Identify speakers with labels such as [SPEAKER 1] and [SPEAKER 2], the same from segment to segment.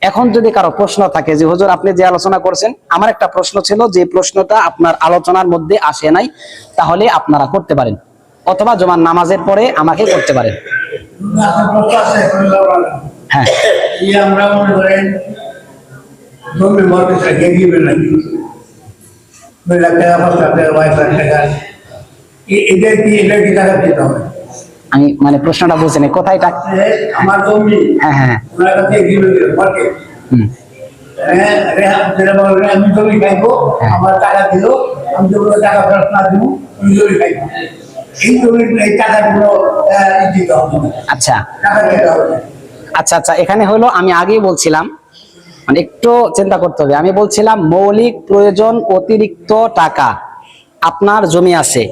[SPEAKER 1] এখন যদি কারো প্রশ্ন থাকে যে হুজুর আপনি যে আলোচনা করছেন, আমার একটা প্রশ্ন ছিল, যে প্রশ্নটা আপনার আলোচনার মধ্যে আসে নাই, তাহলে আপনারা করতে পারেন, অথবা জুমার নামাজের পরে আমাকে করতে পারেন। হ্যাঁ,
[SPEAKER 2] আমরা মনে করেন
[SPEAKER 1] আমি মানে প্রশ্নটা বুঝছেন কোথায় টাকা?
[SPEAKER 2] আমার জমি,
[SPEAKER 1] হ্যাঁ হ্যাঁ
[SPEAKER 2] আমি জমি খাইবো, আমার টাকা দিল, আমি যেগুলো টাকা ফেরত না দিব আমি জমি খাইবো, এই জমির এই টাকাগুলো দিতে হবে।
[SPEAKER 1] আচ্ছা
[SPEAKER 2] টাকা দিতে হবে।
[SPEAKER 1] আচ্ছা আচ্ছা, এখানে হলো আমি আগেই বলছিলাম, মানে একটু চিন্তা করতে হবে। আমি বলছিলাম মৌলিক প্রয়োজন অতিরিক্ত টাকা আপনার জমি আছে,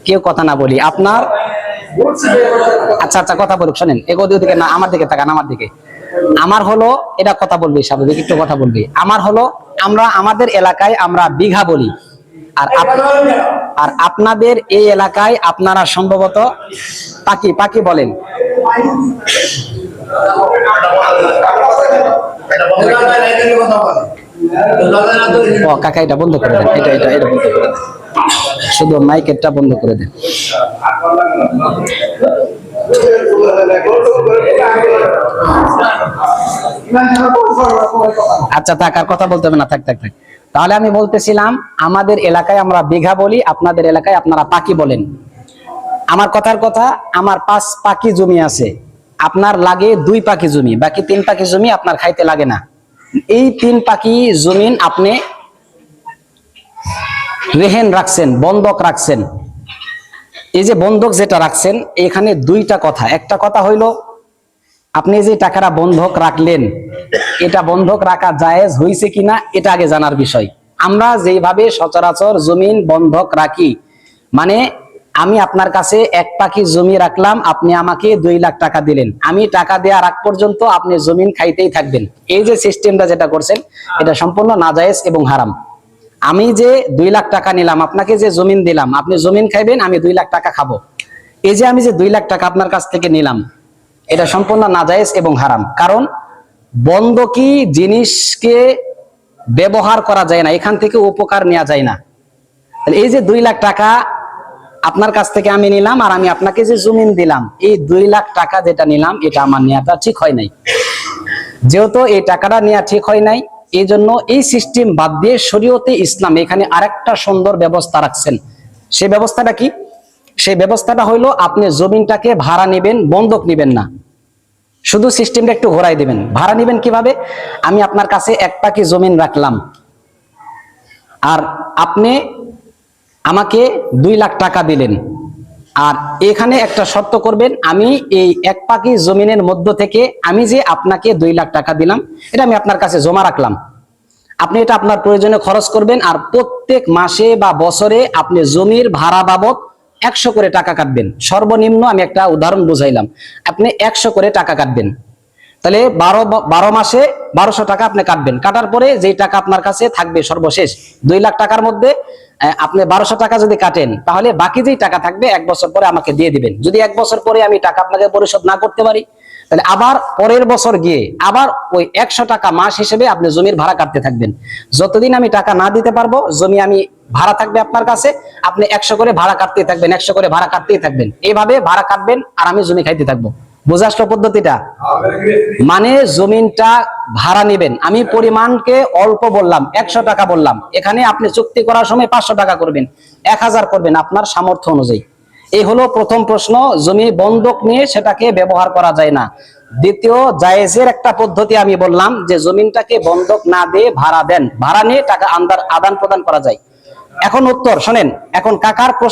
[SPEAKER 1] কেউ কথা না বলি আপনার। আচ্ছা আচ্ছা, কথা বলুক, শোনেন দিকে না, আমার দিকে তাকান, আমার দিকে। আমার হলো, এটা কথা বলবি স্বাভাবিক, একটু কথা বলবি। আমার হলো, আমরা আমাদের এলাকায় আমরা বিঘা বলি, আর আপনাদের এই এলাকায় আপনারা সম্ভবত পাকি পাকি বলেন। ও কাকা, এটা বন্ধ করে দেন, এটা এটা এটা বন্ধ করে দেন, শুধু মাইকেরটা বন্ধ করে দেন। আচ্ছা থাক, আর কথা বলতে হবে না, থাক থাক থাক। তাহলে আমি বলতেছিলাম আমাদের এলাকায় আমরা বিঘা বলি, আপনাদের এলাকায় আপনারা পাকি বলেন। আমার কথার কথা, আমার 5 পাকি জমি আছে, আপনার লাগে 2 পাকি জমি, বাকি 3 পাকি জমি আপনার খাইতে লাগে না। এই 3 পাকি জমিন আপনি রেহেন রাখছেন, বন্ধক রাখছেন। এই যে বন্ধক যেটা রাখছেন, এখানে 2টা কথা। একটা কথা হইল, আপনি যে টাকাটা বন্ধক রাখলেন, এটা বন্ধক রাখা জায়েজ হয়েছে কিনা এটা আগে জানার বিষয়। আমরা যেভাবে সচরাচর জমিন বন্ধক রাখি, মানে আমি আপনার কাছে 1 পাকি জমি রাখলাম, আপনি আমাকে 2 লাখ টাকা দিলেন, আমি টাকা দেওয়ার আগ পর্যন্ত আপনি জমিন খাইতেই থাকবেন। এই যে সিস্টেমটা যেটা করছেন, এটা সম্পূর্ণ নাজায়েজ এবং হারাম। আমি যে 2 লাখ টাকা নিলাম, আপনাকে যে জমিন দিলাম, আপনি জমিন খাইবেন, আমি 2 লাখ টাকা খাবো। এই যে আমি যে 2 লাখ টাকা আপনার কাছ থেকে নিলাম, এটা সম্পূর্ণ নাজায়েজ এবং হারাম। কারণ বন্ধকি জিনিসকে ব্যবহার করা যায় না, এখান থেকে উপকার নেওয়া যায় না। এই যে 2 লাখ টাকা আপনার কাছ থেকে আমি নিলাম, আর আমি আপনাকে যে জমিন দিলাম, এই 2 লাখ টাকা যেটা নিলাম, এটা আমার নেওয়াটা ঠিক হয় নাই। যেহেতু এই টাকাটা নেওয়া ঠিক হয় নাই, এই জন্য এই সিস্টেম বাদ দিয়ে শরীয়তে ইসলাম এখানে আরেকটা সুন্দর ব্যবস্থা রাখছেন। সেই ব্যবস্থাটা কি? সেই ব্যবস্থাটা হইলো, আপনি জমিনটাকে ভাড়া নেবেন, বন্ধক নেবেন না, শুধু সিস্টেমটা একটু ঘোরাই দিবেন। ভাড়া নেবেন কিভাবে? আমি আপনার কাছে 1 পাকি জমিন রাখলাম, আর আপনি আমাকে 2 লাখ টাকা দিলেন, আর এখানে একটা শর্ত করবেন, আমি এই 1 পাকি জমিনের মধ্য থেকে আমি যে আপনাকে 2 লাখ টাকা দিলাম, এটা আমি আপনার কাছে জমা রাখলাম। আপনি এটা আপনার প্রয়োজনে খরচ করবেন, আর প্রত্যেক মাসে বা বছরে আপনি জমির ভাড়া বাবদ 100 করে টাকা কাটবেন। সর্বনিম্ন আমি একটা উদাহরণ বুঝাইলাম, আপনি 100 করে টাকা কাটবেন। তাহলে 12 মাসে 1200 টাকা আপনি কাটবেন। কাটার পরে যেই টাকা আপনার কাছে থাকবে সর্বশেষ 2 লাখ টাকার মধ্যে আপনি 1200 টাকা যদি কাটেন, তাহলে বাকি যেই টাকা থাকবে 1 বছর পরে আমাকে দিয়ে দিবেন। যদি 1 বছর পরে আমি টাকা আপনাকে পরিশোধ না করতে পারি, তাহলে আবার পরের বছর গিয়ে আবার ওই 100 টাকা মাস হিসেবে আপনি জমির ভাড়া কাটতে থাকবেন। যতদিন আমি টাকা না দিতে পারবো, জমি আমি ভাড়া থাকবে আপনার কাছে, আপনি 100 করে ভাড়া কাটতেই থাকবেন, 100 করে ভাড়া কাটতেই থাকবেন। এইভাবে ভাড়া কাটবেন, আর আমি জমি খাইতে থাকবো। বুঝে আসলো পদ্ধতিটা? মানে জমিনটা ভাড়া নেবেন, আমি পরিমাণকে অল্প বললাম, 100 টাকা বললাম, এখানে আপনি চুক্তি করার সময় 500 টাকা করবেন, 1000 করবেন আপনার সামর্থ্য অনুযায়ী। এই হলো প্রথম প্রশ্ন, জমি বন্ধক নিয়ে সেটাকে ব্যবহার করা যায় না। দ্বিতীয় জায়েজের একটা পদ্ধতি আমি বললাম, যে জমিনটাকে বন্ধক না দিয়ে ভাড়া দেন, ভাড়া নিয়ে টাকা আদান প্রদান করা যায়। এখন উত্তর শোনেন, এখন কাকার প্রশ্ন।